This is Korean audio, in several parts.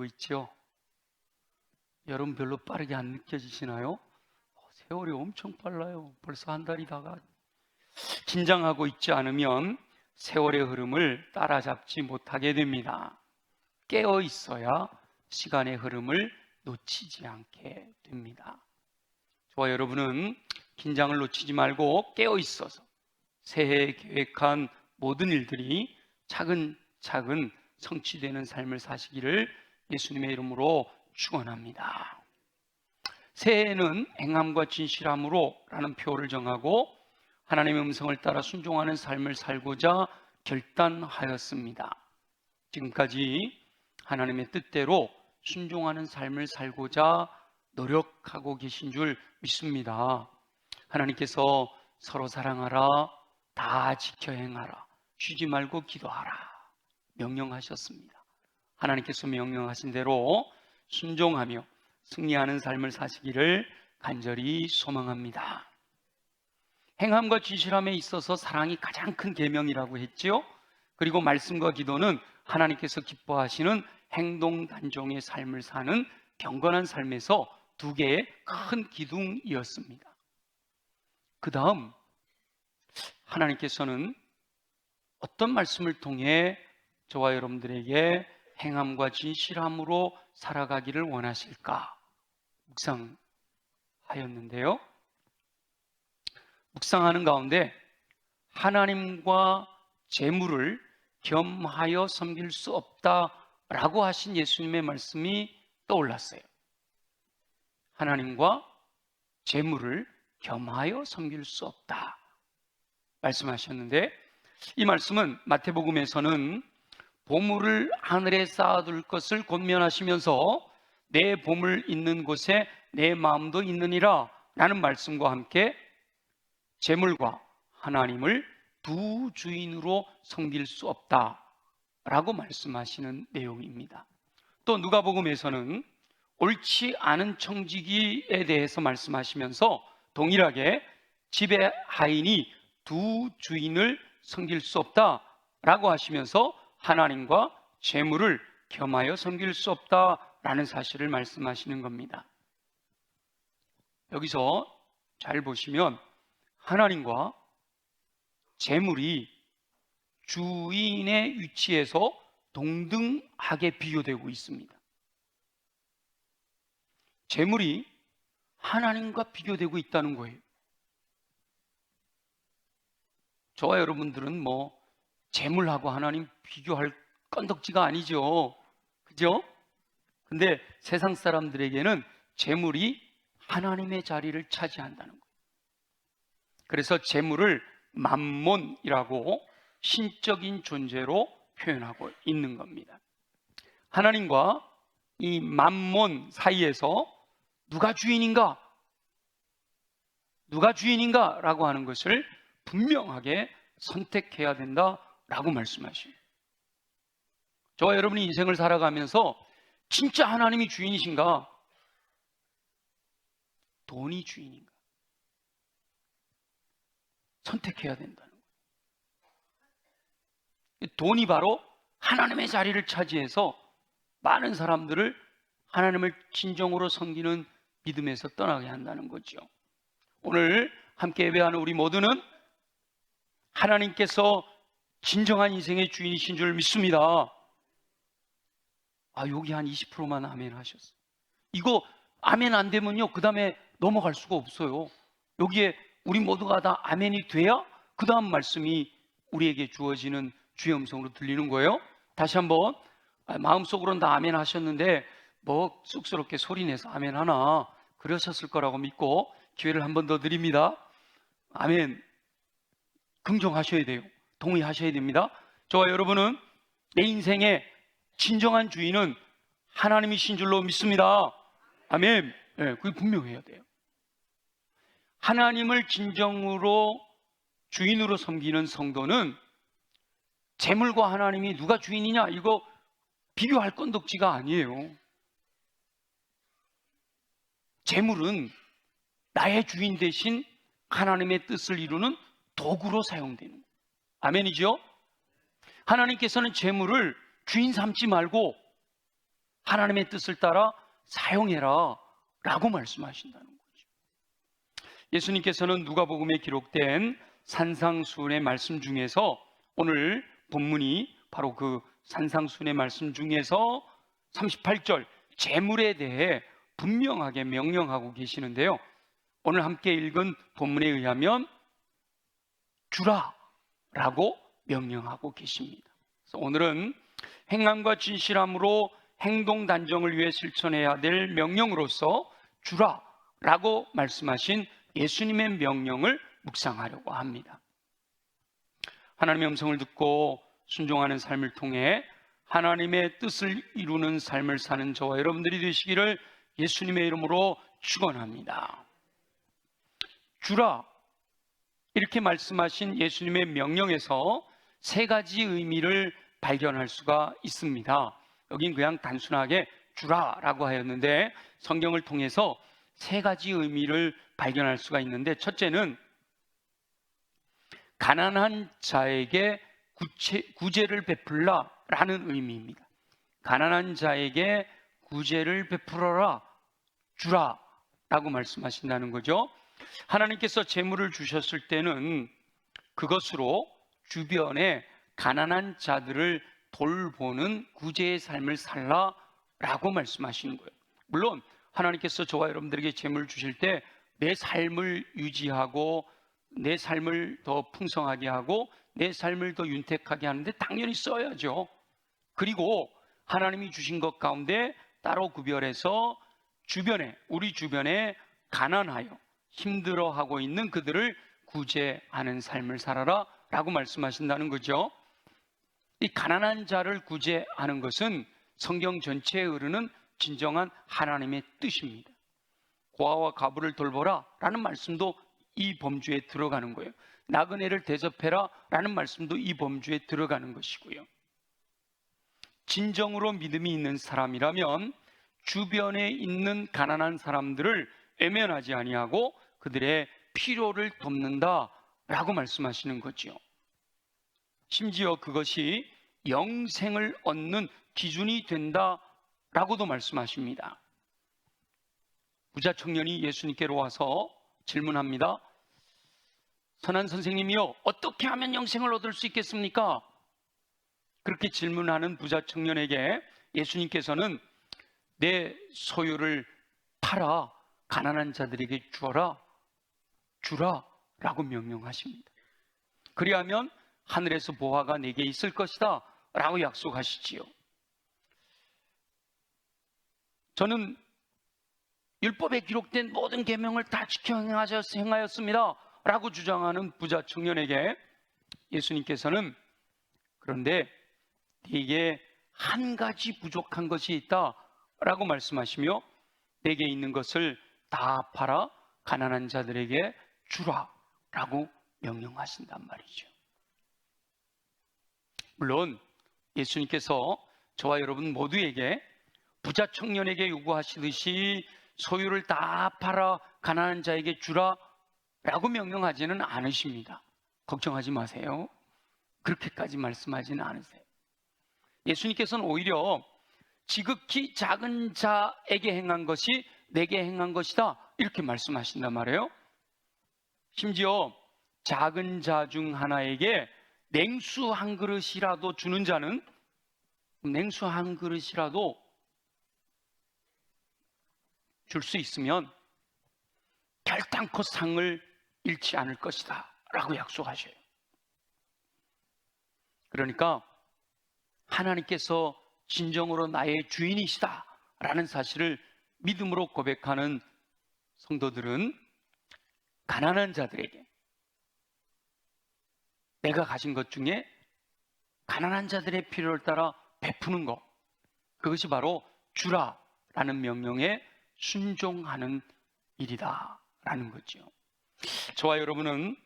흐르고 있죠. 여러분 별로 빠르게 안 느껴지시나요? 세월이 엄청 빨라요. 벌써 한 달이 다가. 긴장하고 있지 않으면 세월의 흐름을 따라잡지 못하게 됩니다. 깨어 있어야 시간의 흐름을 놓치지 않게 됩니다. 저와 여러분은 긴장을 놓치지 말고 깨어 있어서 새해에 계획한 모든 일들이 차근차근 성취되는 삶을 사시기를 예수님의 이름으로 축원합니다. 새해에는 행함과 진실함으로 라는 표를 정하고 하나님의 음성을 따라 순종하는 삶을 살고자 결단하였습니다. 지금까지 하나님의 뜻대로 순종하는 삶을 살고자 노력하고 계신 줄 믿습니다. 하나님께서 서로 사랑하라, 다 지켜 행하라, 쉬지 말고 기도하라 명령하셨습니다. 하나님께서 명령하신 대로 순종하며 승리하는 삶을 사시기를 간절히 소망합니다. 행함과 진실함에 있어서 사랑이 가장 큰 계명이라고 했지요. 그리고 말씀과 기도는 하나님께서 기뻐하시는 행동 단종의 삶을 사는 경건한 삶에서 두 개의 큰 기둥이었습니다. 그 다음 하나님께서는 어떤 말씀을 통해 저와 여러분들에게 행함과 진실함으로 살아가기를 원하실까 묵상하였는데요. 묵상하는 가운데 하나님과 재물을 겸하여 섬길 수 없다라고 하신 예수님의 말씀이 떠올랐어요. 하나님과 재물을 겸하여 섬길 수 없다 말씀하셨는데, 이 말씀은 마태복음에서는 보물을 하늘에 쌓아둘 것을 권면하시면서 내 보물 있는 곳에 내 마음도 있느니라 라는 말씀과 함께 재물과 하나님을 두 주인으로 섬길 수 없다라고 말씀하시는 내용입니다. 또 누가복음에서는 옳지 않은 청지기에 대해서 말씀하시면서 동일하게 집의 하인이 두 주인을 섬길 수 없다라고 하시면서 하나님과 재물을 겸하여 섬길 수 없다라는 사실을 말씀하시는 겁니다. 여기서 잘 보시면 하나님과 재물이 주인의 위치에서 동등하게 비교되고 있습니다. 재물이 하나님과 비교되고 있다는 거예요. 저와 여러분들은 재물하고 하나님 비교할 건덕지가 아니죠. 그죠? 근데 세상 사람들에게는 재물이 하나님의 자리를 차지한다는 거예요. 그래서 재물을 맘몬이라고 신적인 존재로 표현하고 있는 겁니다. 하나님과 이 맘몬 사이에서 누가 주인인가? 누가 주인인가? 라고 하는 것을 분명하게 선택해야 된다라고 말씀하십니다. 저와 여러분이 인생을 살아가면서 진짜 하나님이 주인이신가? 돈이 주인인가? 선택해야 된다는 거예요. 돈이 바로 하나님의 자리를 차지해서 많은 사람들을 하나님을 진정으로 섬기는 믿음에서 떠나게 한다는 거죠. 오늘 함께 예배하는 우리 모두는 하나님께서 진정한 인생의 주인이신 줄 믿습니다. 여기 한 20%만 아멘 하셨어요. 이거 아멘 안 되면요, 그 다음에 넘어갈 수가 없어요. 여기에 우리 모두가 다 아멘이 돼야 그 다음 말씀이 우리에게 주어지는 주의 음성으로 들리는 거예요. 다시 한번 마음속으로는 다 아멘 하셨는데 쑥스럽게 소리내서 아멘 하나 그러셨을 거라고 믿고 기회를 한 번 더 드립니다. 아멘. 긍정하셔야 돼요. 동의하셔야 됩니다. 저와 여러분은 내 인생의 진정한 주인은 하나님이신 줄로 믿습니다. 아멘. 그게 분명해야 돼요. 하나님을 진정으로 주인으로 섬기는 성도는 재물과 하나님이 누가 주인이냐 이거 비교할 건덕지가 아니에요. 재물은 나의 주인 대신 하나님의 뜻을 이루는 도구로 사용되는 거예요. 아멘이죠? 하나님께서는 재물을 주인 삼지 말고 하나님의 뜻을 따라 사용해라 라고 말씀하신다는 거죠. 예수님께서는 누가복음에 기록된 산상수훈의 말씀 중에서 오늘 본문이 바로 그 산상수훈의 말씀 중에서 38절 재물에 대해 분명하게 명령하고 계시는데요, 오늘 함께 읽은 본문에 의하면 주라 라고 명령하고 계십니다. 그래서 오늘은 행함과 진실함으로 행동 단정을 위해 실천해야 될 명령으로서 주라 라고 말씀하신 예수님의 명령을 묵상하려고 합니다. 하나님의 음성을 듣고 순종하는 삶을 통해 하나님의 뜻을 이루는 삶을 사는 저와 여러분들이 되시기를 예수님의 이름으로 축원합니다. 주라 이렇게 말씀하신 예수님의 명령에서 세 가지 의미를 발견할 수가 있습니다. 여긴 그냥 단순하게 주라라고 하였는데 성경을 통해서 세 가지 의미를 발견할 수가 있는데, 첫째는 가난한 자에게 구제를 베풀라라는 의미입니다. 가난한 자에게 구제를 베풀어라, 주라라고 말씀하신다는 거죠. 하나님께서 재물을 주셨을 때는 그것으로 주변에 가난한 자들을 돌보는 구제의 삶을 살라라고 말씀하시는 거예요. 물론 하나님께서 저와 여러분들에게 재물을 주실 때 내 삶을 유지하고 내 삶을 더 풍성하게 하고 내 삶을 더 윤택하게 하는데 당연히 써야죠. 그리고 하나님이 주신 것 가운데 따로 구별해서 우리 주변에 가난하여 힘들어하고 있는 그들을 구제하는 삶을 살아라 라고 말씀하신다는 거죠. 이 가난한 자를 구제하는 것은 성경 전체에 흐르는 진정한 하나님의 뜻입니다. 고아와 과부를 돌보라 라는 말씀도 이 범주에 들어가는 거예요. 나그네를 대접해라 라는 말씀도 이 범주에 들어가는 것이고요. 진정으로 믿음이 있는 사람이라면 주변에 있는 가난한 사람들을 외면하지 아니하고 그들의 필요를 돕는다 라고 말씀하시는 거죠. 심지어 그것이 영생을 얻는 기준이 된다 라고도 말씀하십니다. 부자 청년이 예수님께로 와서 질문합니다. 선한 선생님이요, 어떻게 하면 영생을 얻을 수 있겠습니까? 그렇게 질문하는 부자 청년에게 예수님께서는 내 소유를 팔아 가난한 자들에게 주라 라고 명령하십니다. 그리하면 하늘에서 보화가 내게 있을 것이다 라고 약속하시지요. 저는 율법에 기록된 모든 계명을 다 지켜 행하였습니다 라고 주장하는 부자 청년에게 예수님께서는 그런데 네게 한 가지 부족한 것이 있다 라고 말씀하시며 내게 있는 것을 다 팔아 가난한 자들에게 주라 라고 명령하신단 말이죠. 물론 예수님께서 저와 여러분 모두에게 부자 청년에게 요구하시듯이 소유를 다 팔아 가난한 자에게 주라 라고 명령하지는 않으십니다. 걱정하지 마세요. 그렇게까지 말씀하지는 않으세요. 예수님께서는 오히려 지극히 작은 자에게 행한 것이 내게 행한 것이다 이렇게 말씀하신단 말이에요. 심지어 작은 자 중 하나에게 냉수 한 그릇이라도 주는 자는 냉수 한 그릇이라도 줄 수 있으면 결단코 상을 잃지 않을 것이다 라고 약속하셔요. 그러니까 하나님께서 진정으로 나의 주인이시다 라는 사실을 믿음으로 고백하는 성도들은 가난한 자들에게 내가 가진 것 중에 가난한 자들의 필요를 따라 베푸는 것, 그것이 바로 주라 라는 명령에 순종하는 일이다 라는 거죠. 저와 여러분은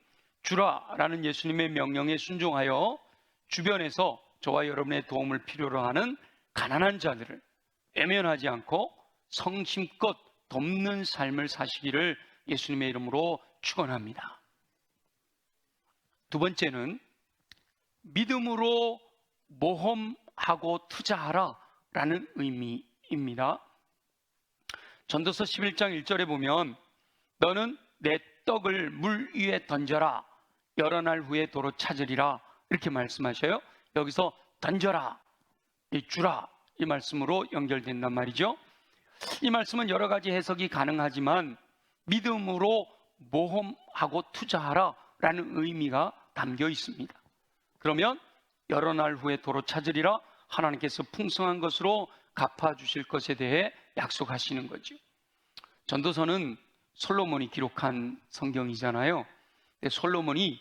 주라 라는 예수님의 명령에 순종하여 주변에서 저와 여러분의 도움을 필요로 하는 가난한 자들을 외면하지 않고 성심껏 돕는 삶을 사시기를 예수님의 이름으로 축원합니다. 두 번째는 믿음으로 모험하고 투자하라 라는 의미입니다. 입니다. 전도서 11장 1절에 보면 너는 내 떡을 물 위에 던져라. 여러 날 후에 도로 찾으리라. 이렇게 말씀하셔요. 여기서 던져라, 주라 이 말씀으로 연결된단 말이죠. 이 말씀은 여러 가지 해석이 가능하지만 믿음으로 모험하고 투자하라 라는 의미가 담겨 있습니다. 그러면 여러 날 후에 도로 찾으리라, 하나님께서 풍성한 것으로 갚아주실 것에 대해 약속하시는 거죠. 전도서는 솔로몬이 기록한 성경이잖아요. 솔로몬이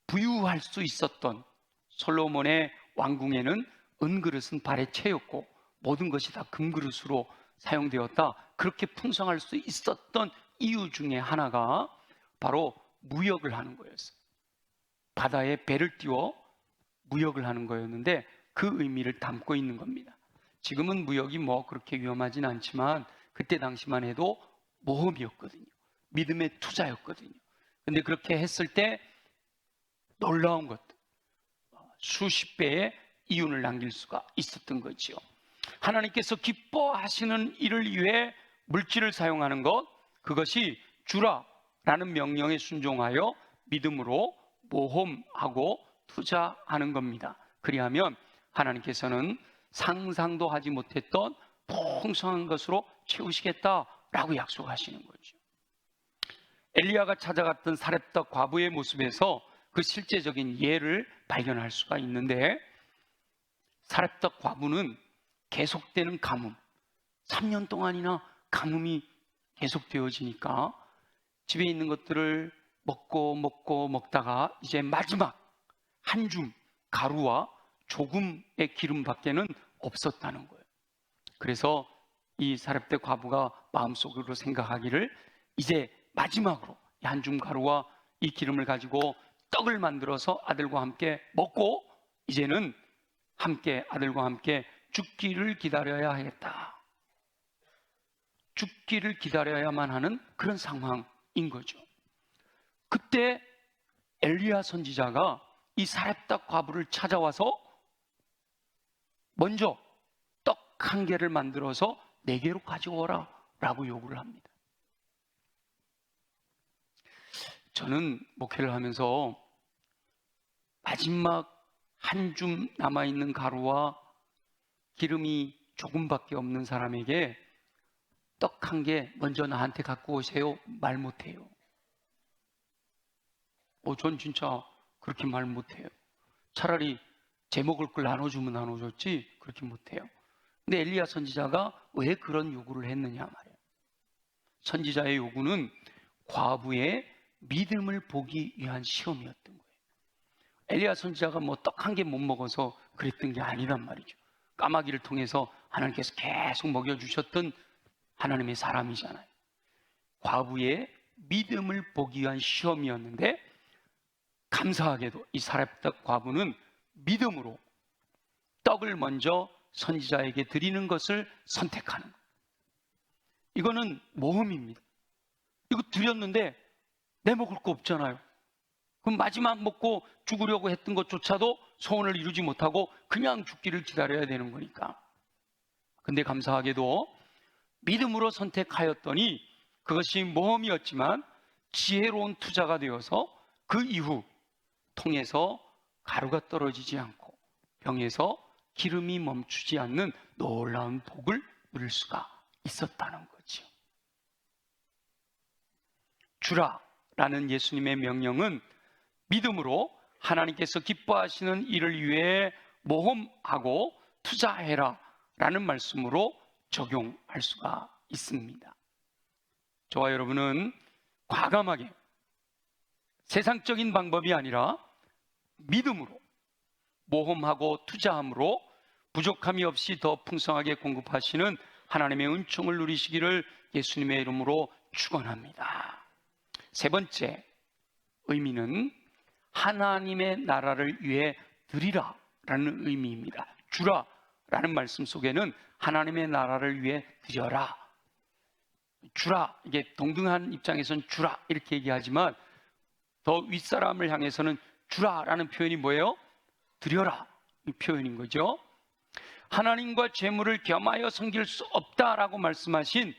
부유할 수 있었던 솔로몬의 왕궁에는 은그릇은 발에 채였고 모든 것이 다 금그릇으로 사용되었다. 그렇게 풍성할 수 있었던 이유 중에 하나가 바로 무역을 하는 거였어요. 바다에 배를 띄워 무역을 하는 거였는데 그 의미를 담고 있는 겁니다. 지금은 무역이 그렇게 위험하진 않지만 그때 당시만 해도 모험이었거든요. 믿음의 투자였거든요. 근데 그렇게 했을 때 놀라운 것들, 수십 배의 이윤을 남길 수가 있었던 거지요. 하나님께서 기뻐하시는 일을 위해 물질을 사용하는 것, 그것이 주라라는 명령에 순종하여 믿음으로 모험하고 투자하는 겁니다. 그리하면 하나님께서는 상상도 하지 못했던 풍성한 것으로 채우시겠다라고 약속하시는 거죠. 엘리야가 찾아갔던 사렙다 과부의 모습에서 그 실제적인 예를 발견할 수가 있는데, 사렙다 과부는 계속되는 가뭄, 3년 동안이나 가뭄이 계속되어지니까 집에 있는 것들을 먹다가 이제 마지막 한 줌 가루와 조금의 기름밖에는 없었다는 거예요. 그래서 이 사렙다 과부가 마음속으로 생각하기를, 이제 마지막으로 한 줌 가루와 이 기름을 가지고 떡을 만들어서 아들과 함께 먹고 이제는 아들과 함께 죽기를 기다려야 하겠다. 죽기를 기다려야만 하는 그런 상황인 거죠. 그때 엘리야 선지자가 이 사렙다 과부를 찾아와서 먼저 떡 한 개를 만들어서 4개로 가지고 오라 라고 요구를 합니다. 저는 목회를 하면서 마지막 한 줌 남아있는 가루와 기름이 조금밖에 없는 사람에게 떡 한 개 먼저 나한테 갖고 오세요 말 못해요. 전 진짜 그렇게 말 못해요. 차라리 제 먹을 걸 나눠주면 나눠줬지 그렇게 못해요. 근데 엘리야 선지자가 왜 그런 요구를 했느냐 말이에요. 선지자의 요구는 과부의 믿음을 보기 위한 시험이었던 거예요. 엘리야 선지자가 떡 한 개 못 먹어서 그랬던 게 아니란 말이죠. 까마귀를 통해서 하나님께서 계속 먹여주셨던 하나님의 사람이잖아요. 과부의 믿음을 보기 위한 시험이었는데, 감사하게도 이 사렙다 과부는 믿음으로 떡을 먼저 선지자에게 드리는 것을 선택하는 거예요. 이거는 모험입니다. 이거 드렸는데 내 먹을 거 없잖아요. 그럼 마지막 먹고 죽으려고 했던 것조차도 소원을 이루지 못하고 그냥 죽기를 기다려야 되는 거니까. 근데 감사하게도 믿음으로 선택하였더니 그것이 모험이었지만 지혜로운 투자가 되어서 그 이후 통에서 가루가 떨어지지 않고 병에서 기름이 멈추지 않는 놀라운 복을 누릴 수가 있었다는 거죠. 주라라는 예수님의 명령은 믿음으로 하나님께서 기뻐하시는 일을 위해 모험하고 투자해라 라는 말씀으로 적용할 수가 있습니다. 저와 여러분은 과감하게 세상적인 방법이 아니라 믿음으로 모험하고 투자함으로 부족함이 없이 더 풍성하게 공급하시는 하나님의 은총을 누리시기를 예수님의 이름으로 축원합니다. 세 번째 의미는 하나님의 나라를 위해 드리라 라는 의미입니다. 주라 라는 말씀 속에는 하나님의 나라를 위해 드려라, 주라, 이게 동등한 입장에서는 주라 이렇게 얘기하지만 더 윗사람을 향해서는 주라 라는 표현이 뭐예요? 드려라 이 표현인 거죠. 하나님과 재물을 겸하여 섬길 수 없다라고 말씀하신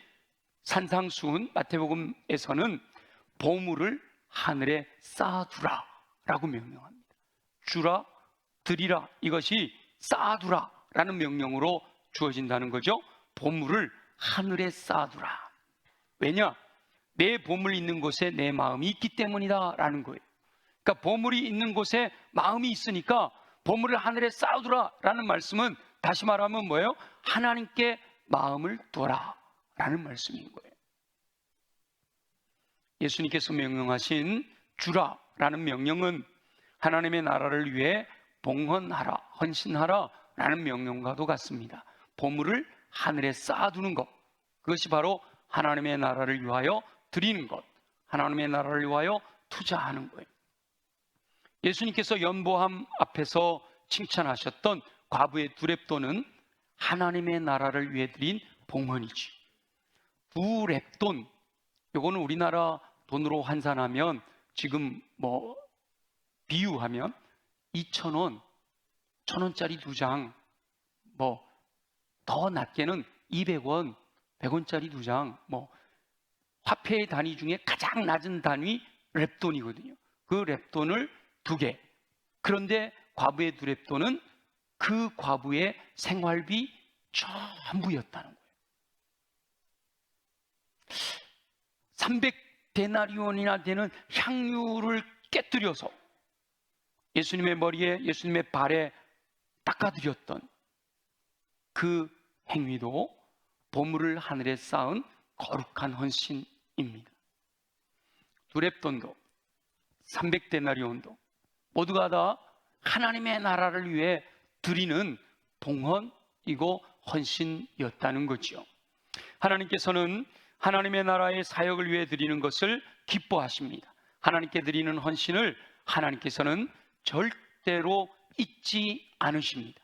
산상수훈 마태복음에서는 보물을 하늘에 쌓아두라 라고 명령합니다. 주라, 드리라, 이것이 쌓아두라 라는 명령으로 주어진다는 거죠. 보물을 하늘에 쌓아두라. 왜냐? 내 보물이 있는 곳에 내 마음이 있기 때문이다 라는 거예요. 그러니까 보물이 있는 곳에 마음이 있으니까 보물을 하늘에 쌓아두라 라는 말씀은 다시 말하면 뭐예요? 하나님께 마음을 둬라 라는 말씀인 거예요. 예수님께서 명령하신 주라 라는 명령은 하나님의 나라를 위해 봉헌하라, 헌신하라 라는 명령과도 같습니다. 보물을 하늘에 쌓아두는 것, 그것이 바로 하나님의 나라를 위하여 드리는 것, 하나님의 나라를 위하여 투자하는 거예요. 예수님께서 연보함 앞에서 칭찬하셨던 과부의 두 렙돈은 하나님의 나라를 위해 드린 봉헌이지. 두 렙돈, 요거는 우리나라 돈으로 환산하면 지금 비유하면 2,000원, 1,000원짜리 두 장, 더 낮게는 200원, 100원짜리 두 장, 화폐의 단위 중에 가장 낮은 단위 렙돈이거든요. 그 렙돈을 2개. 그런데 과부의 두 렙돈은 그 과부의 생활비 전부였다는 거예요. 300데나리온이나 되는 향유를 깨뜨려서 예수님의 머리에, 예수님의 발에 닦아드렸던 그 행위도 보물을 하늘에 쌓은 거룩한 헌신입니다. 두 렙돈도 300데나리온도 모두가 다 하나님의 나라를 위해 드리는 봉헌이고 헌신이었다는 거죠. 하나님께서는 하나님의 나라의 사역을 위해 드리는 것을 기뻐하십니다. 하나님께 드리는 헌신을 하나님께서는 절대로 잊지 않으십니다.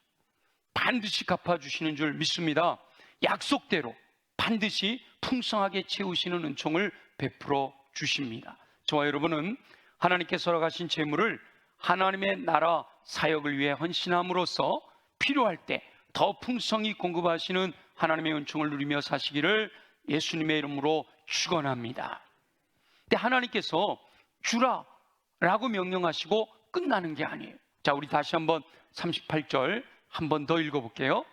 반드시 갚아주시는 줄 믿습니다. 약속대로 반드시 풍성하게 채우시는 은총을 베풀어 주십니다. 저와 여러분은 하나님께서 허락하신 재물을 하나님의 나라 사역을 위해 헌신함으로써 필요할 때 더 풍성히 공급하시는 하나님의 은총을 누리며 사시기를 예수님의 이름으로 축원합니다. 근데 하나님께서 주라 라고 명령하시고 끝나는 게 아니에요. 자, 우리 다시 한번 38절 한 번 더 읽어볼게요.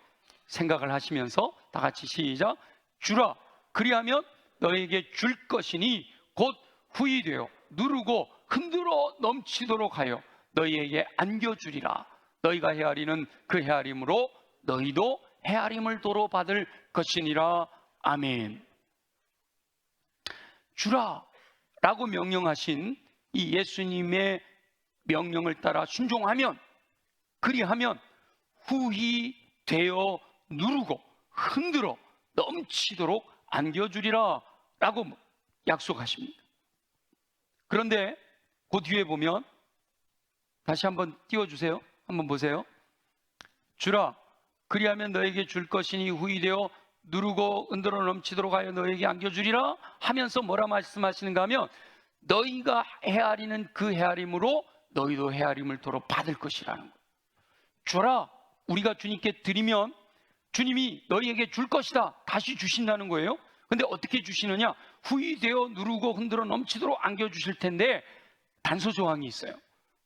생각을 하시면서 다 같이 시작. 주라, 그리하면 너에게 줄 것이니 곧 후히 되어 누르고 흔들어 넘치도록 하여 너희에게 안겨주리라. 너희가 헤아리는 그 헤아림으로 너희도 헤아림을 도로 받을 것이니라. 아멘. 주라 라고 명령하신 이 예수님의 명령을 따라 순종하면, 그리하면 후히 되어 누르고 흔들어 넘치도록 안겨주리라 라고 약속하십니다. 그런데 그 뒤에 보면, 다시 한번 띄워주세요. 한번 보세요. 주라, 그리하면 너에게 줄 것이니 후히 되어 누르고 흔들어 넘치도록 하여 너에게 안겨주리라 하면서 뭐라 말씀하시는가 하면, 너희가 헤아리는 그 헤아림으로 너희도 헤아림을 도로 받을 것이라는 거예요. 주라, 우리가 주님께 드리면 주님이 너희에게 줄 것이다, 다시 주신다는 거예요. 근데 어떻게 주시느냐? 후히 되어 누르고 흔들어 넘치도록 안겨주실 텐데 단서 조항이 있어요.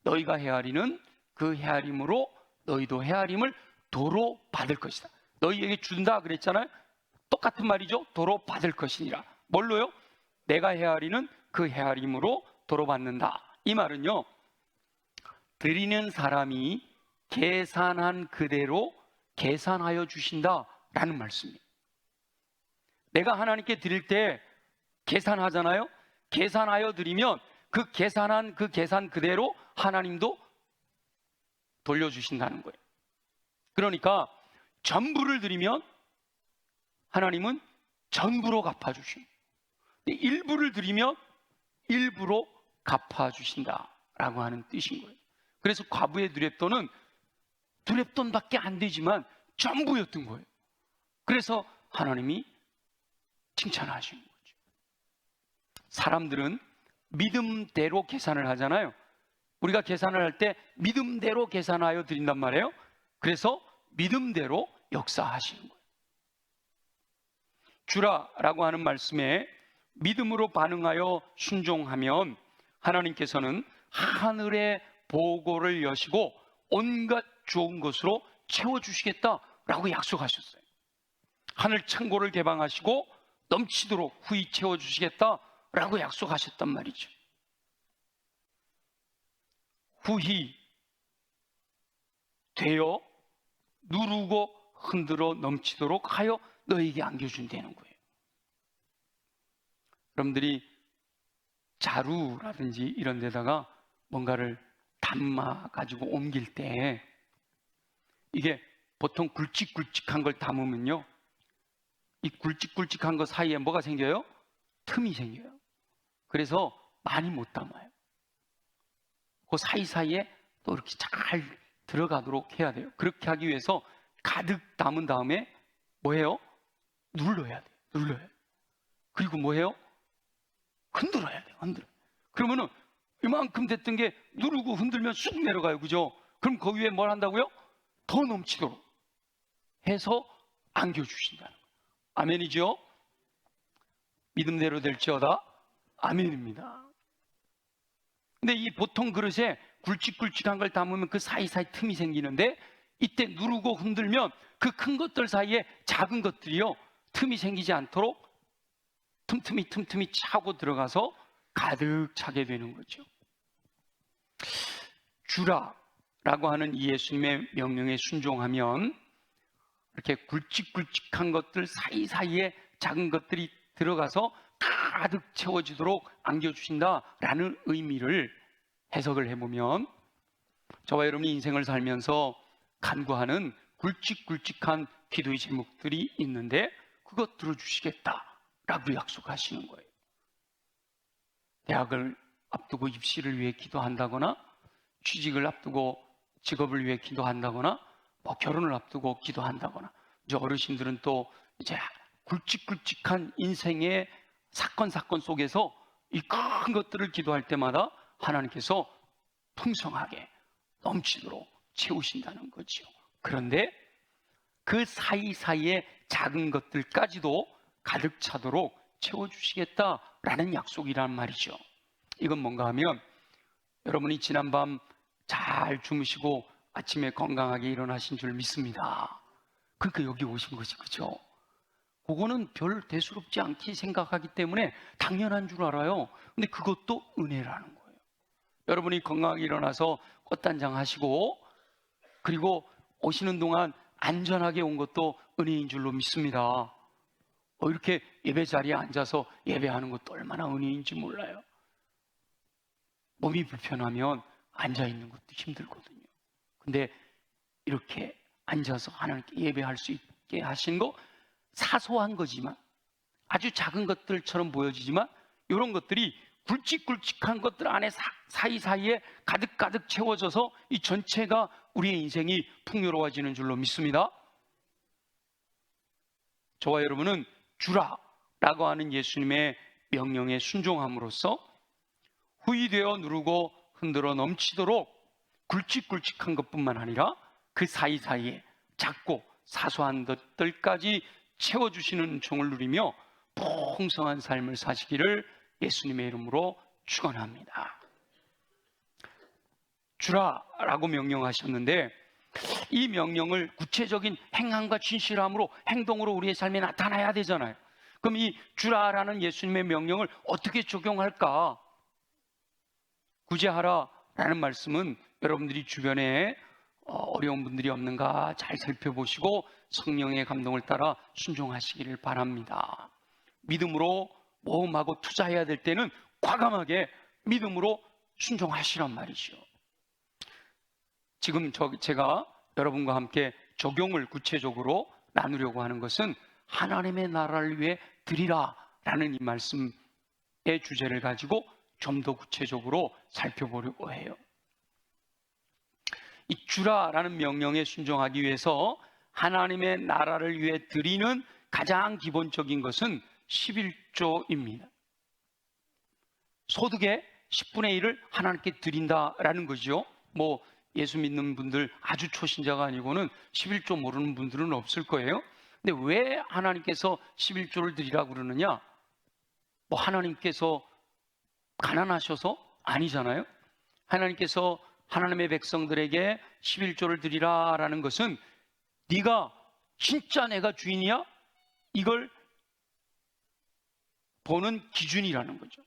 너희가 헤아리는 그 헤아림으로 너희도 헤아림을 도로 받을 것이다. 너희에게 준다 그랬잖아요. 똑같은 말이죠. 도로 받을 것이니라. 뭘로요? 내가 헤아리는 그 헤아림으로 도로 받는다. 이 말은요, 드리는 사람이 계산한 그대로 계산하여 주신다라는 말씀이에요. 내가 하나님께 드릴 때 계산하잖아요. 계산하여 드리면 그 계산한 그 계산 그대로 하나님도 돌려주신다는 거예요. 그러니까 전부를 드리면 하나님은 전부로 갚아주십니다. 일부를 드리면 일부로 갚아주신다라고 하는 뜻인 거예요. 그래서 과부의 두 렙돈은 두 렙돈밖에 안 되지만 전부였던 거예요. 그래서 하나님이 칭찬하시는 거죠. 사람들은 믿음대로 계산을 하잖아요. 우리가 계산을 할 때 믿음대로 계산하여 드린단 말이에요. 그래서 믿음대로 역사하시는 거예요. 주라라고 하는 말씀에 믿음으로 반응하여 순종하면 하나님께서는 하늘의 보고를 여시고 온갖 좋은 것으로 채워주시겠다라고 약속하셨어요. 하늘 창고를 개방하시고 넘치도록 후히 채워주시겠다라고 약속하셨단 말이죠. 후히 되어 누르고 흔들어 넘치도록 하여 너에게 안겨준다는 거예요. 여러분들이 자루라든지 이런 데다가 뭔가를 담아 가지고 옮길 때 이게 보통 굵직굵직한 걸 담으면요, 이 굵직굵직한 거 사이에 뭐가 생겨요? 틈이 생겨요. 그래서 많이 못 담아요. 그 사이사이에 또 이렇게 잘 들어가도록 해야 돼요. 그렇게 하기 위해서 가득 담은 다음에 뭐해요? 눌러야 돼요. 눌러야 돼요. 그리고 뭐해요? 흔들어야 돼요. 흔들어. 그러면은 이만큼 됐던 게 누르고 흔들면 쑥 내려가요. 그죠? 그럼 거기 위에 뭘 한다고요? 더 넘치도록 해서 안겨주신다는 거예요. 아멘이죠? 믿음대로 될지어다 아멘입니다. 근데 이 보통 그릇에 굵직굵직한 걸 담으면 그 사이사이 틈이 생기는데, 이때 누르고 흔들면 그 큰 것들 사이에 작은 것들이요, 틈이 생기지 않도록 틈틈이 차고 들어가서 가득 차게 되는 거죠. 주라라고 하는 이 예수님의 명령에 순종하면 이렇게 굵직굵직한 것들 사이사이에 작은 것들이 들어가서 가득 채워지도록 안겨주신다라는 의미를 해석을 해보면, 저와 여러분이 인생을 살면서 간구하는 굵직굵직한 기도의 제목들이 있는데 그것 들어주시겠다라고 약속하시는 거예요. 대학을 앞두고 입시를 위해 기도한다거나, 취직을 앞두고 직업을 위해 기도한다거나, 결혼을 앞두고 기도한다거나, 이제 어르신들은 또 이제 굵직굵직한 인생의 사건 속에서 이 큰 것들을 기도할 때마다 하나님께서 풍성하게 넘치도록 채우신다는 거죠. 그런데 그 사이사이에 작은 것들까지도 가득 차도록 채워주시겠다라는 약속이란 말이죠. 이건 뭔가 하면, 여러분이 지난밤 잘 주무시고 아침에 건강하게 일어나신 줄 믿습니다. 그러니까 여기 오신 것이, 그죠? 그거는 별 대수롭지 않게 생각하기 때문에 당연한 줄 알아요. 근데 그것도 은혜라는 거예요. 여러분이 건강하게 일어나서 꽃단장 하시고, 그리고 오시는 동안 안전하게 온 것도 은혜인 줄로 믿습니다. 이렇게 예배 자리에 앉아서 예배하는 것도 얼마나 은혜인지 몰라요. 몸이 불편하면 앉아있는 것도 힘들거든요. 근데 이렇게 앉아서 하나님께 예배할 수 있게 하신 거, 사소한 거지만, 아주 작은 것들처럼 보여지지만, 이런 것들이 굵직굵직한 것들 안에 사이사이에 가득가득 채워져서 이 전체가 우리의 인생이 풍요로워지는 줄로 믿습니다. 저와 여러분은 주라라고 하는 예수님의 명령에 순종함으로써 후히 되어 누르고 흔들어 넘치도록 굵직굵직한 것뿐만 아니라 그 사이사이에 작고 사소한 것들까지 채워주시는 종을 누리며 풍성한 삶을 사시기를 예수님의 이름으로 축원합니다. 주라라고 명령하셨는데, 이 명령을 구체적인 행함과 진실함으로, 행동으로 우리의 삶에 나타나야 되잖아요. 그럼 이 주라라는 예수님의 명령을 어떻게 적용할까? 구제하라라는 말씀은 여러분들이 주변에 어려운 분들이 없는가 잘 살펴보시고 성령의 감동을 따라 순종하시기를 바랍니다. 믿음으로 모험하고 투자해야 될 때는 과감하게 믿음으로 순종하시란 말이죠. 지금 제가 여러분과 함께 적용을 구체적으로 나누려고 하는 것은 하나님의 나라를 위해 드리라라는 이 말씀의 주제를 가지고 좀 더 구체적으로 살펴보려고 해요. 이 주라라는 명령에 순종하기 위해서 하나님의 나라를 위해 드리는 가장 기본적인 것은 11조입니다. 소득의 10분의 1을 하나님께 드린다라는 거죠. 예수 믿는 분들, 아주 초신자가 아니고는 11조 모르는 분들은 없을 거예요. 근데 왜 하나님께서 11조를 드리라고 그러느냐? 뭐 하나님께서 가난하셔서? 아니잖아요. 하나님께서 하나님의 백성들에게 11조를 드리라라는 것은 네가 진짜 내가 주인이야? 이걸 보는 기준이라는 거죠.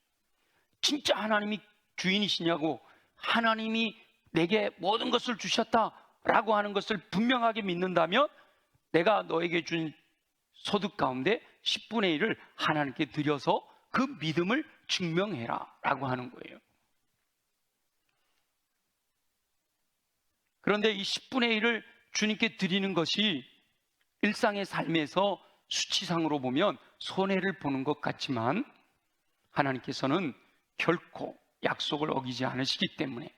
진짜 하나님이 주인이시냐고, 하나님이 내게 모든 것을 주셨다라고 하는 것을 분명하게 믿는다면 내가 너에게 준 소득 가운데 10분의 1을 하나님께 드려서 그 믿음을 증명해라 라고 하는 거예요. 그런데 이 10분의 1을 주님께 드리는 것이 일상의 삶에서 수치상으로 보면 손해를 보는 것 같지만 하나님께서는 결코 약속을 어기지 않으시기 때문에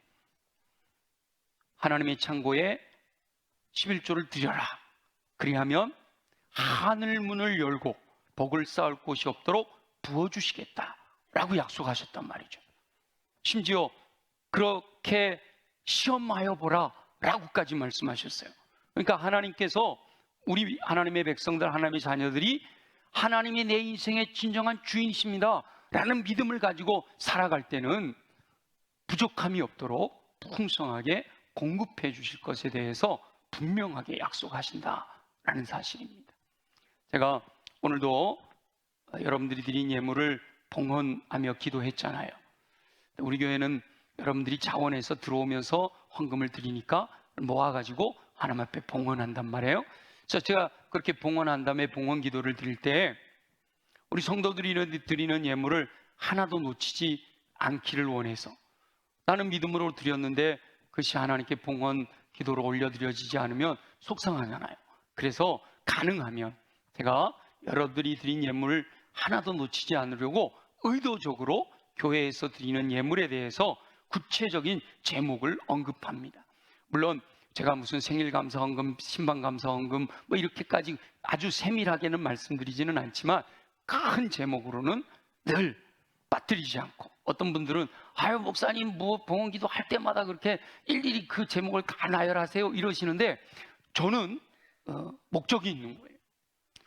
하나님의 창고에 11조를 드려라. 그리하면 하늘 문을 열고 복을 쌓을 곳이 없도록 부어주시겠다라고 약속하셨단 말이죠. 심지어 그렇게 시험하여 보라 라고까지 말씀하셨어요. 그러니까 하나님께서 우리 하나님의 백성들, 하나님의 자녀들이 하나님이 내 인생의 진정한 주인이십니다 라는 믿음을 가지고 살아갈 때는 부족함이 없도록 풍성하게 공급해 주실 것에 대해서 분명하게 약속하신다라는 사실입니다. 제가 오늘도 여러분들이 드린 예물을 봉헌하며 기도했잖아요. 우리 교회는 여러분들이 자원해서 들어오면서 헌금을 드리니까 모아가지고 하나님 앞에 봉헌한단 말이에요. 그래서 제가 그렇게 봉헌한 다음에 봉헌 기도를 드릴 때 우리 성도들이 드리는 예물을 하나도 놓치지 않기를 원해서, 나는 믿음으로 드렸는데 그것이 하나님께 봉헌 기도로 올려드려지지 않으면 속상하잖아요. 그래서 가능하면 제가 여러분들이 드린 예물을 하나도 놓치지 않으려고 의도적으로 교회에서 드리는 예물에 대해서 구체적인 제목을 언급합니다. 물론 제가 무슨 생일감사헌금, 신방감사헌금 뭐 이렇게까지 아주 세밀하게는 말씀드리지는 않지만 큰 제목으로는 늘 빠뜨리지 않고, 어떤 분들은 아유 목사님 뭐 봉헌기도 할 때마다 그렇게 일일이 그 제목을 다 나열하세요 이러시는데, 저는 목적이 있는 거예요.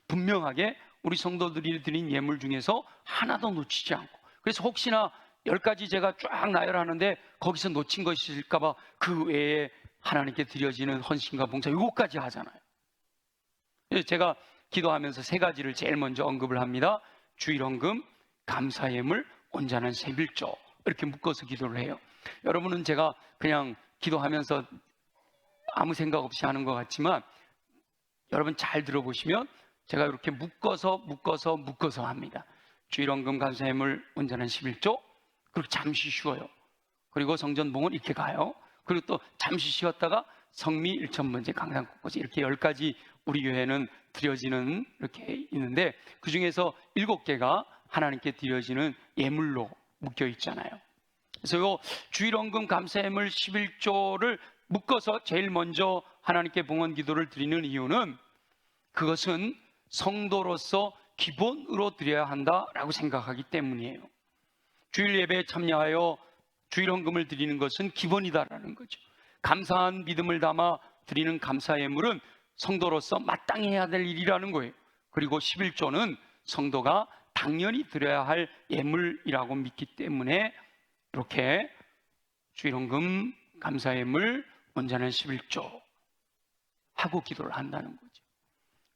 분명하게 우리 성도들이 드린 예물 중에서 하나도 놓치지 않고, 그래서 혹시나 10가지 제가 쫙 나열하는데 거기서 놓친 것이 있을까 봐 그 외에 하나님께 드려지는 헌신과 봉사 이것까지 하잖아요. 제가 기도하면서 3가지를 제일 먼저 언급을 합니다. 주일헌금, 감사예물, 온전한 세빌조, 이렇게 묶어서 기도를 해요. 여러분은 제가 그냥 기도하면서 아무 생각 없이 하는 것 같지만 여러분 잘 들어보시면 제가 이렇게 묶어서 합니다. 주일헌금, 감사예물, 온전한 11조, 그리고 잠시 쉬어요. 그리고 성전봉헌 이렇게 가요. 그리고 또 잠시 쉬었다가 성미 일천번제, 강단 곳곳이, 이렇게 10가지 우리 교회는 드려지는 이렇게 있는데 그 중에서 7개가 하나님께 드려지는 예물로 묶여 있잖아요. 그래서 요 주일헌금, 감사예물, 11조를 묶어서 제일 먼저 하나님께 봉헌 기도를 드리는 이유는 그것은 성도로서 기본으로 드려야 한다라고 생각하기 때문이에요. 주일 예배에 참여하여 주일헌금을 드리는 것은 기본이다라는 거죠. 감사한 믿음을 담아 드리는 감사 예물은 성도로서 마땅히 해야 될 일이라는 거예요. 그리고 11조는 성도가 당연히 드려야 할 예물이라고 믿기 때문에 이렇게 주일헌금, 감사 예물, 온전한 11조 하고 기도를 한다는 거죠.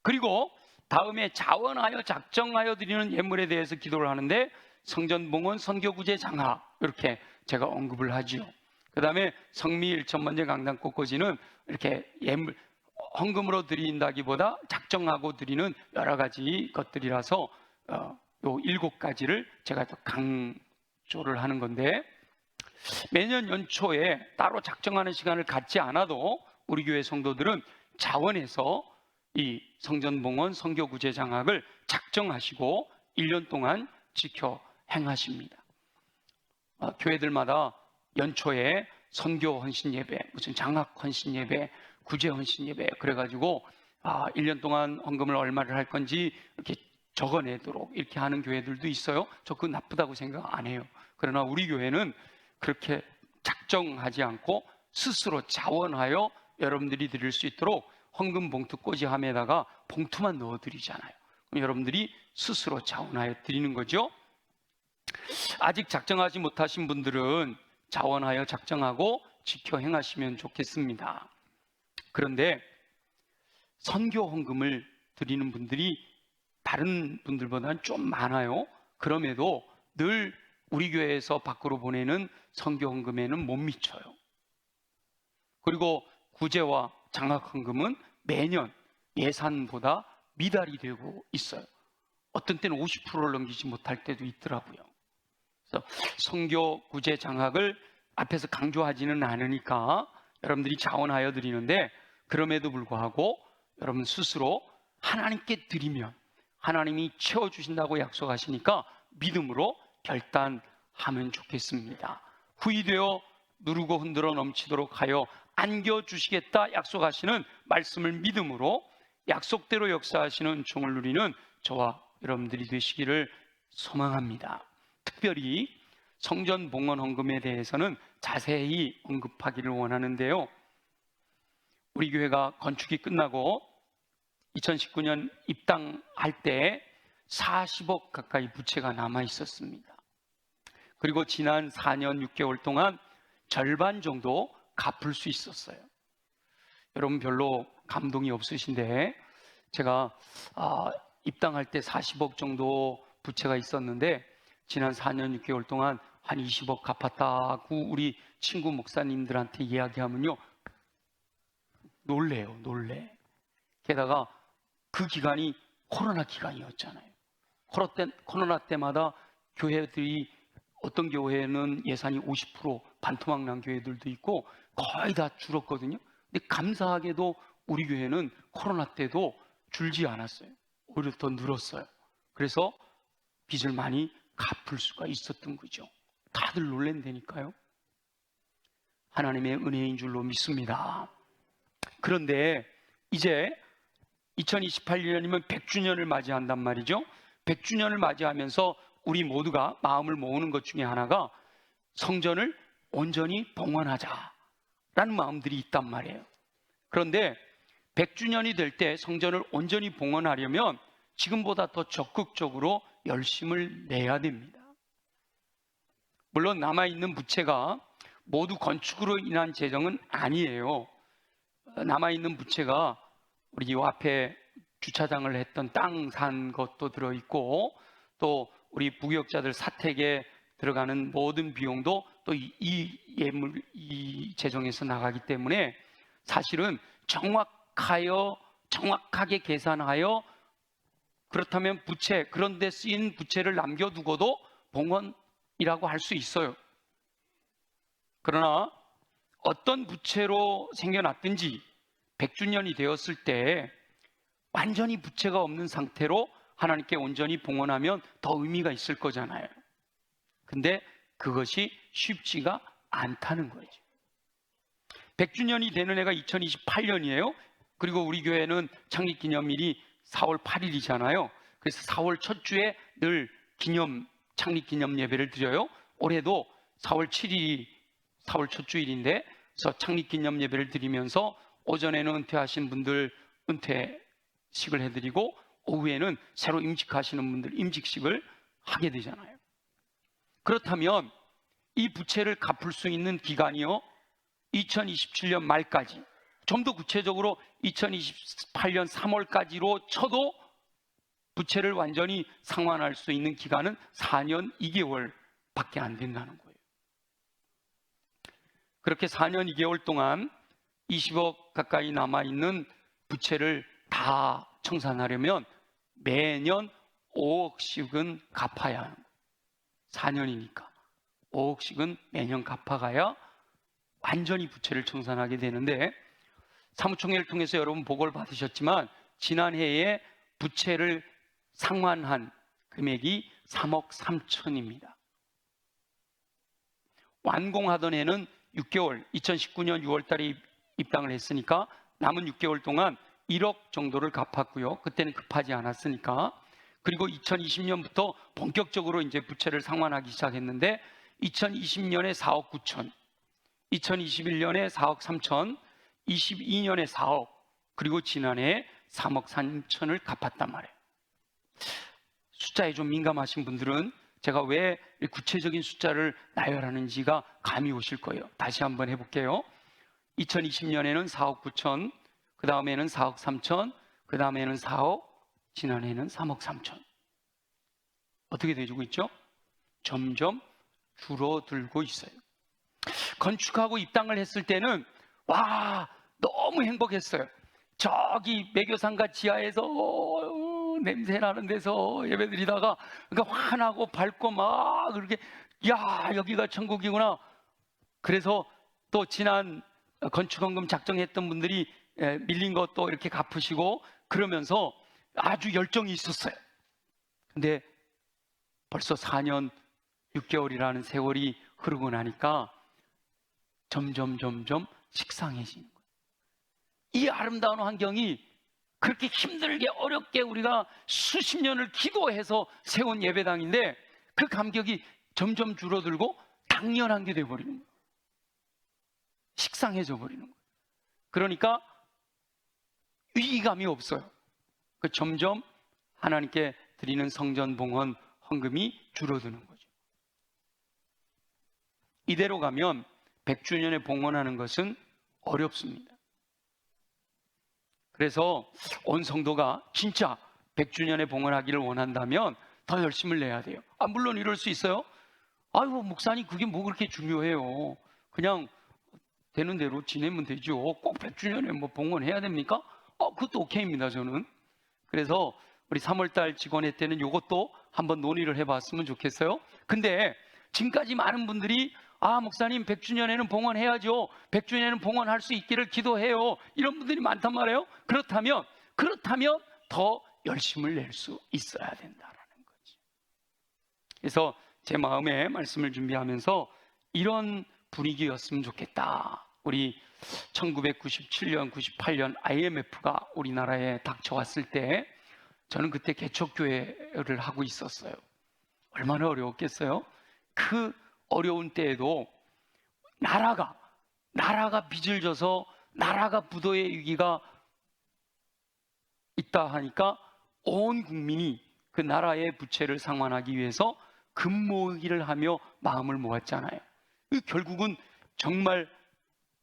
그리고 다음에 자원하여 작정하여 드리는 예물에 대해서 기도를 하는데 성전봉헌, 선교구제, 장하, 이렇게 제가 언급을 하지요. 그 다음에 성미, 일천번제, 강단 꽃꽂이는 이렇게 예물, 헌금으로 드린다기보다 작정하고 드리는 여러 가지 것들이라서 요 7가지를 제가 또 강조를 하는 건데, 매년 연초에 따로 작정하는 시간을 갖지 않아도 우리 교회 성도들은 자원해서 이 성전봉헌, 선교구제, 장학을 작정하시고 1년 동안 지켜 행하십니다. 교회들마다 연초에 선교 헌신 예배, 무슨 장학 헌신 예배, 구제 헌신 예배, 그래가지고 1년 동안 헌금을 얼마를 할 건지 이렇게 적어내도록 이렇게 하는 교회들도 있어요. 저 그거 나쁘다고 생각 안 해요. 그러나 우리 교회는 그렇게 작정하지 않고 스스로 자원하여 여러분들이 드릴 수 있도록 헌금 봉투 꽂이함에다가 봉투만 넣어 드리잖아요. 그럼 여러분들이 스스로 자원하여 드리는 거죠. 아직 작정하지 못하신 분들은 자원하여 작정하고 지켜 행하시면 좋겠습니다. 그런데 선교 헌금을 드리는 분들이 다른 분들보다는 좀 많아요. 그럼에도 늘 우리 교회에서 밖으로 보내는 선교 헌금에는 못 미쳐요. 그리고 구제와 장학 헌금은 매년 예산보다 미달이 되고 있어요. 어떤 때는 50%를 넘기지 못할 때도 있더라고요. 그래서 선교, 구제, 장학을 앞에서 강조하지는 않으니까 여러분들이 자원하여 드리는데, 그럼에도 불구하고 여러분 스스로 하나님께 드리면 하나님이 채워주신다고 약속하시니까 믿음으로 결단하면 좋겠습니다. 후이되어 누르고 흔들어 넘치도록 하여 안겨주시겠다 약속하시는 말씀을 믿음으로 약속대로 역사하시는 은총을 누리는 저와 여러분들이 되시기를 소망합니다. 특별히 성전 봉헌 헌금에 대해서는 자세히 언급하기를 원하는데요, 우리 교회가 건축이 끝나고 2019년 입당할 때 40억 가까이 부채가 남아 있었습니다. 그리고 지난 4년 6개월 동안 절반 정도 갚을 수 있었어요. 여러분 별로 감동이 없으신데, 제가 입당할 때 40억 정도 부채가 있었는데 지난 4년 6개월 동안 한 20억 갚았다고 우리 친구 목사님들한테 이야기하면요, 놀래. 게다가 그 기간이 코로나 기간이었잖아요. 코로나 때마다 교회들이, 어떤 교회는 예산이 50% 반토막 난 교회들도 있고 거의 다 줄었거든요. 근데 감사하게도 우리 교회는 코로나 때도 줄지 않았어요. 오히려 더 늘었어요. 그래서 빚을 많이 갚을 수가 있었던 거죠. 다들 놀랜다니까요. 하나님의 은혜인 줄로 믿습니다. 그런데 이제 2028년이면 100주년을 맞이한단 말이죠. 100주년을 맞이하면서 우리 모두가 마음을 모으는 것 중에 하나가 성전을 온전히 봉헌하자라는 마음들이 있단 말이에요. 그런데 100주년이 될 때 성전을 온전히 봉헌하려면 지금보다 더 적극적으로 열심을 내야 됩니다. 물론 남아있는 부채가 모두 건축으로 인한 재정은 아니에요. 남아있는 부채가 우리 요 앞에 주차장을 했던 땅 산 것도 들어있고, 또 우리 부교역자들 사택에 들어가는 모든 비용도 또 이 재정에서 나가기 때문에 사실은 정확하게 계산하여, 그렇다면 부채, 그런 데 쓰인 부채를 남겨두고도 봉헌이라고 할 수 있어요. 그러나 어떤 부채로 생겨났든지 100주년이 되었을 때 완전히 부채가 없는 상태로 하나님께 온전히 봉헌하면 더 의미가 있을 거잖아요. 근데 그것이 쉽지가 않다는 거죠. 100주년이 되는 해가 2028년이에요. 그리고 우리 교회는 창립기념일이 4월 8일이잖아요. 그래서 4월 첫 주에 늘 창립기념 예배를 드려요. 올해도 4월 7일이 4월 첫 주일인데, 그래서 창립기념 예배를 드리면서 오전에는 은퇴하신 분들 은퇴식을 해드리고, 오후에는 새로 임직하시는 분들 임직식을 하게 되잖아요. 그렇다면 이 부채를 갚을 수 있는 기간이요, 2027년 말까지, 좀 더 구체적으로 2028년 3월까지로 쳐도 부채를 완전히 상환할 수 있는 기간은 4년 2개월 밖에 안 된다는 거예요. 그렇게 4년 2개월 동안 20억 가까이 남아있는 부채를 다 청산하려면 매년 5억씩은 갚아야 하는 거예요. 4년이니까 5억씩은 매년 갚아가야 완전히 부채를 청산하게 되는데, 사무총회를 통해서 여러분 보고를 받으셨지만 지난해에 부채를 상환한 금액이 3억 3천입니다. 완공하던 해는 6개월, 2019년 6월 달에 입당을 했으니까 남은 6개월 동안 1억 정도를 갚았고요. 그때는 급하지 않았으니까. 그리고 2020년부터 본격적으로 이제 부채를 상환하기 시작했는데 2020년에 4억 9천, 2021년에 4억 3천, 22년에 4억, 그리고 지난해 3억 3천을 갚았단 말이에요. 숫자에 좀 민감하신 분들은 제가 왜 구체적인 숫자를 나열하는지가 감이 오실 거예요. 다시 한번 해볼게요. 2020년에는 4억 9천, 그 다음에는 4억 3천, 그 다음에는 4억, 지난해는 3억 3천. 어떻게 되고 있죠? 점점 줄어들고 있어요. 건축하고 입당을 했을 때는 와, 너무 행복했어요. 저기 매교상가 지하에서 냄새 나는 데서 예배드리다가 그러니까 환하고 밝고 막 그렇게, 야, 여기가 천국이구나. 그래서 또 지난 건축헌금 작정했던 분들이 밀린 것도 이렇게 갚으시고 그러면서 아주 열정이 있었어요. 근데 벌써 4년 6개월이라는 세월이 흐르고 나니까 점점 식상해지는 거예요. 이 아름다운 환경이 그렇게 힘들게 어렵게 우리가 수십 년을 기도해서 세운 예배당인데 그 감격이 점점 줄어들고 당연한 게 되어버리는 거예요. 식상해져 버리는 거예요. 그러니까 위기감이 없어요. 점점 하나님께 드리는 성전 봉헌 헌금이 줄어드는 거죠. 이대로 가면 100주년에 봉헌하는 것은 어렵습니다. 그래서 온 성도가 진짜 100주년에 봉헌하기를 원한다면 더 열심을 내야 돼요. 물론 이럴 수 있어요. 아이고, 목사님, 그게 뭐 그렇게 중요해요. 그냥 되는 대로 지내면 되죠. 꼭 100주년에 뭐 봉헌해야 됩니까? 그것도 오케이입니다, 저는. 그래서 우리 3월달 직원회 때는 이것도 한번 논의를 해봤으면 좋겠어요. 근데 지금까지 많은 분들이 목사님 100주년에는 봉헌해야죠. 100주년에는 봉헌할 수 있기를 기도해요. 이런 분들이 많단 말이에요. 그렇다면 더 열심을 낼 수 있어야 된다라는 거죠. 그래서 제 마음에 말씀을 준비하면서 이런 분위기였으면 좋겠다. 우리 1997년, 98년 IMF가 우리나라에 닥쳐왔을 때 저는 그때 개척교회를 하고 있었어요. 얼마나 어려웠겠어요? 그 어려운 때에도 나라가 빚을 져서 나라가 부도의 위기가 있다 하니까 온 국민이 그 나라의 부채를 상환하기 위해서 금 모으기를 하며 마음을 모았잖아요. 결국은 정말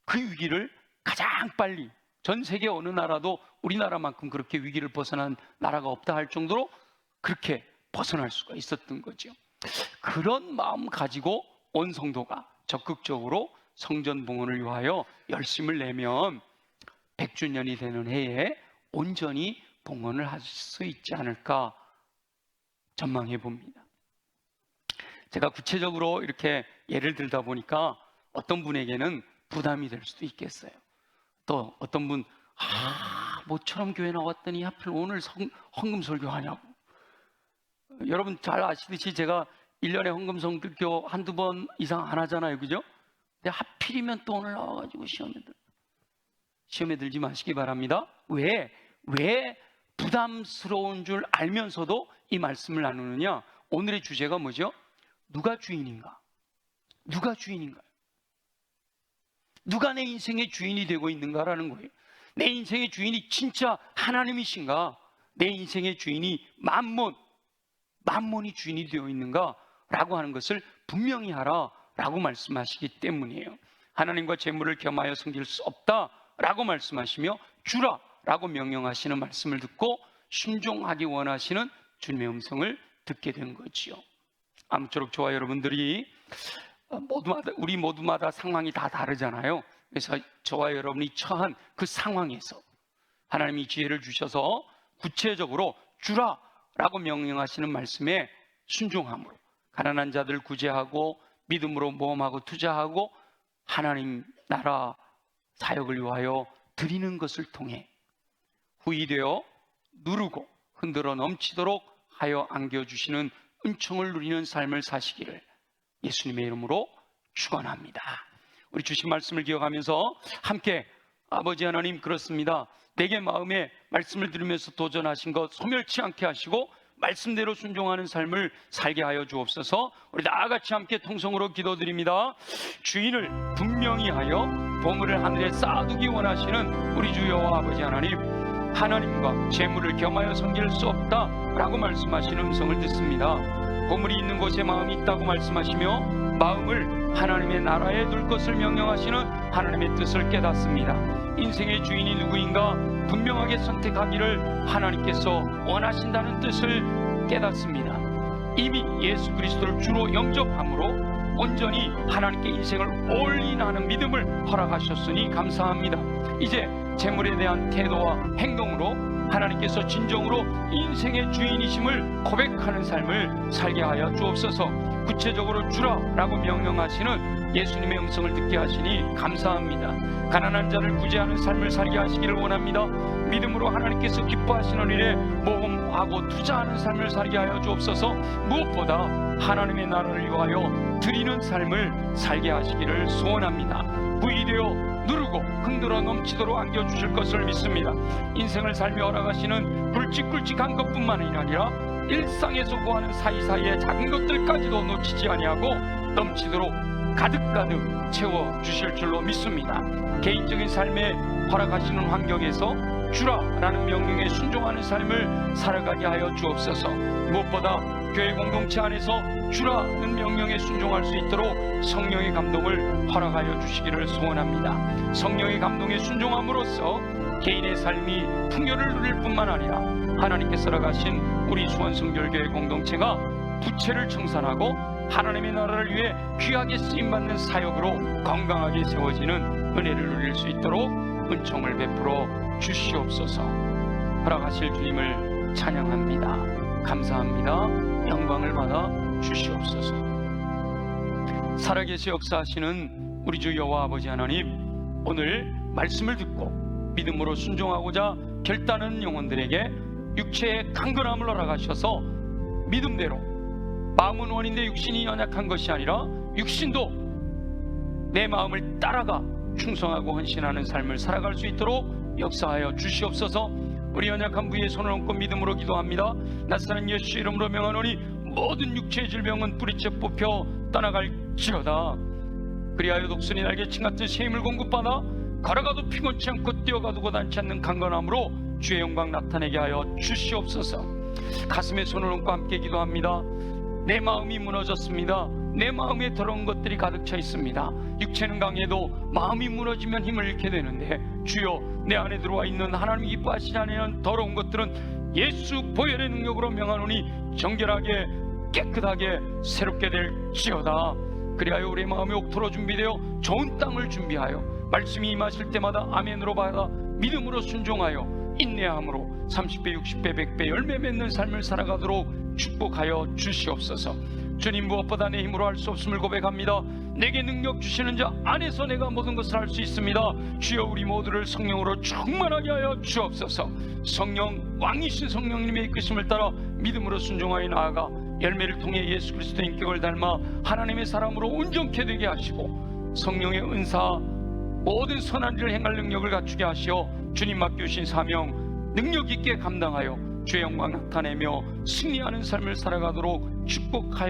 그 위기를 가장 빨리, 전 세계 어느 나라도 우리나라만큼 그렇게 위기를 벗어난 나라가 없다 할 정도로 그렇게 벗어날 수가 있었던 거죠. 그런 마음 가지고 온 성도가 적극적으로 성전 봉헌을 위하여 열심을 내면 100주년이 되는 해에 온전히 봉헌을 할 수 있지 않을까 전망해 봅니다. 제가 구체적으로 이렇게 예를 들다 보니까 어떤 분에게는 부담이 될 수도 있겠어요. 또 어떤 분, 모처럼 교회 나왔더니 하필 오늘 헌금 설교하냐고. 여러분 잘 아시듯이 제가 1년에 헌금 설교 한두 번 이상 안 하잖아요, 그죠? 근데 하필이면 또 오늘 나와가지고 시험에 들지 마시기 바랍니다. 왜 부담스러운 줄 알면서도 이 말씀을 나누느냐? 오늘의 주제가 뭐죠? 누가 주인인가? 누가 주인인가요? 누가 내 인생의 주인이 되고 있는가라는 거예요. 내 인생의 주인이 진짜 하나님이신가? 내 인생의 주인이 만몬이 주인이 되어 있는가라고 하는 것을 분명히 하라라고 말씀하시기 때문이에요. 하나님과 재물을 겸하여 섬길 수 없다라고 말씀하시며 주라라고 명령하시는 말씀을 듣고 순종하기 원하시는 주님의 음성을 듣게 된 거지요. 아무쪼록 저와 여러분들이 우리 모두마다 상황이 다 다르잖아요. 그래서 저와 여러분이 처한 그 상황에서 하나님이 지혜를 주셔서 구체적으로 주라라고 명령하시는 말씀에 순종함으로 가난한 자들 구제하고 믿음으로 모험하고 투자하고 하나님 나라 사역을 위하여 드리는 것을 통해 후이되어 누르고 흔들어 넘치도록 하여 안겨주시는 은총을 누리는 삶을 사시기를 예수님의 이름으로 축원합니다. 우리 주신 말씀을 기억하면서 함께 아버지 하나님, 그렇습니다. 내게 마음에 말씀을 들으면서 도전하신 것 소멸치 않게 하시고 말씀대로 순종하는 삶을 살게 하여 주옵소서. 우리 다같이 함께 통성으로 기도드립니다. 주인을 분명히 하여 보물을 하늘에 쌓아두기 원하시는 우리 주 여호와 아버지 하나님, 하나님과 재물을 겸하여 섬길 수 없다라고 말씀하시는 음성을 듣습니다. 보물이 있는 곳에 마음이 있다고 말씀하시며 마음을 하나님의 나라에 둘 것을 명령하시는 하나님의 뜻을 깨닫습니다. 인생의 주인이 누구인가 분명하게 선택하기를 하나님께서 원하신다는 뜻을 깨닫습니다. 이미 예수 그리스도를 주로 영접함으로 온전히 하나님께 인생을 올인하는 믿음을 허락하셨으니 감사합니다. 이제 재물에 대한 태도와 행동으로 하나님께서 진정으로 인생의 주인이심을 고백하는 삶을 살게 하여 주옵소서. 구체적으로 주라라고 명령하시는 예수님의 음성을 듣게 하시니 감사합니다. 가난한 자를 구제하는 삶을 살게 하시기를 원합니다. 믿음으로 하나님께서 기뻐하시는 일에 모험하고 투자하는 삶을 살게 하여 주옵소서. 무엇보다 하나님의 나라를 위하여 드리는 삶을 살게 하시기를 소원합니다. 부의되어 누르고 흔들어 넘치도록 안겨주실 것을 믿습니다. 인생을 살며 허락하시는 굵직굵직한 것뿐만이 아니라 일상에서 구하는 사이사이의 작은 것들까지도 놓치지 아니하고 넘치도록 가득가득 채워주실 줄로 믿습니다. 개인적인 삶에 허락하시는 환경에서 주라라는 명령에 순종하는 삶을 살아가게 하여 주옵소서. 무엇보다 교회 공동체 안에서 주라는 명령에 순종할 수 있도록 성령의 감동을 허락하여 주시기를 소원합니다. 성령의 감동에 순종함으로써 개인의 삶이 풍요를 누릴 뿐만 아니라 하나님께서 허락하신 우리 수원성결교회 공동체가 부채를 청산하고 하나님의 나라를 위해 귀하게 쓰임받는 사역으로 건강하게 세워지는 은혜를 누릴 수 있도록 은총을 베풀어 주시옵소서. 허락하실 주님을 찬양합니다. 감사합니다. 영광을 받아 주시옵소서. 살아계시 역사하시는 우리 주 여호와 아버지 하나님, 오늘 말씀을 듣고 믿음으로 순종하고자 결단하는 영혼들에게 육체의 강건함을 허락하셔서 믿음대로, 마음은 원인데 육신이 연약한 것이 아니라 육신도 내 마음을 따라가 충성하고 헌신하는 삶을 살아갈 수 있도록 역사하여 주시옵소서. 우리 연약한 부위에 손을 얹고 믿음으로 기도합니다. 낯선 예수 이름으로 명하노니 모든 육체의 질병은 뿌리째 뽑혀 떠나갈지어다. 그리하여 독수리 날개친 같은 새 힘을 공급받아 걸어가도 피곤치 않고 뛰어가도 고단치 않는 강건함으로 주의 영광 나타내게 하여 주시옵소서. 가슴에 손을 얹고 함께 기도합니다. 내 마음이 무너졌습니다. 내 마음에 더러운 것들이 가득 차 있습니다. 육체는 강해도 마음이 무너지면 힘을 잃게 되는데, 주여, 내 안에 들어와 있는 하나님이 기뻐하시지 않는 더러운 것들은 예수 보혈의 능력으로 명하노니 정결하게 깨끗하게 새롭게 될지어다. 그리하여 우리 마음이 옥토로 준비되어 좋은 땅을 준비하여 말씀이 임하실 때마다 아멘으로 받아 믿음으로 순종하여 인내함으로 30배 60배 100배 열매 맺는 삶을 살아가도록 축복하여 주시옵소서. 주님, 무엇보다 내 힘으로 할 수 없음을 고백합니다. 내게 능력 주시는 자 안에서 내가 모든 것을 할 수 있습니다. 주여, 우리 모두를 성령으로 충만하게 하여 주옵소서. 성령, 왕이신 성령님의 이끄심을 따라 믿음으로 순종하여 나아가 열매를 통해 예수 그리스도의 인격을 닮아 하나님의 사람으로 온전케 되게 하시고 성령의 은사, 모든 선한 일을 행할 능력을 갖추게 하시어 주님 맡겨주신 사명 능력 있게 감당하여 주의 영광 나타내며 승리하는 삶을 살아가도록 축복하여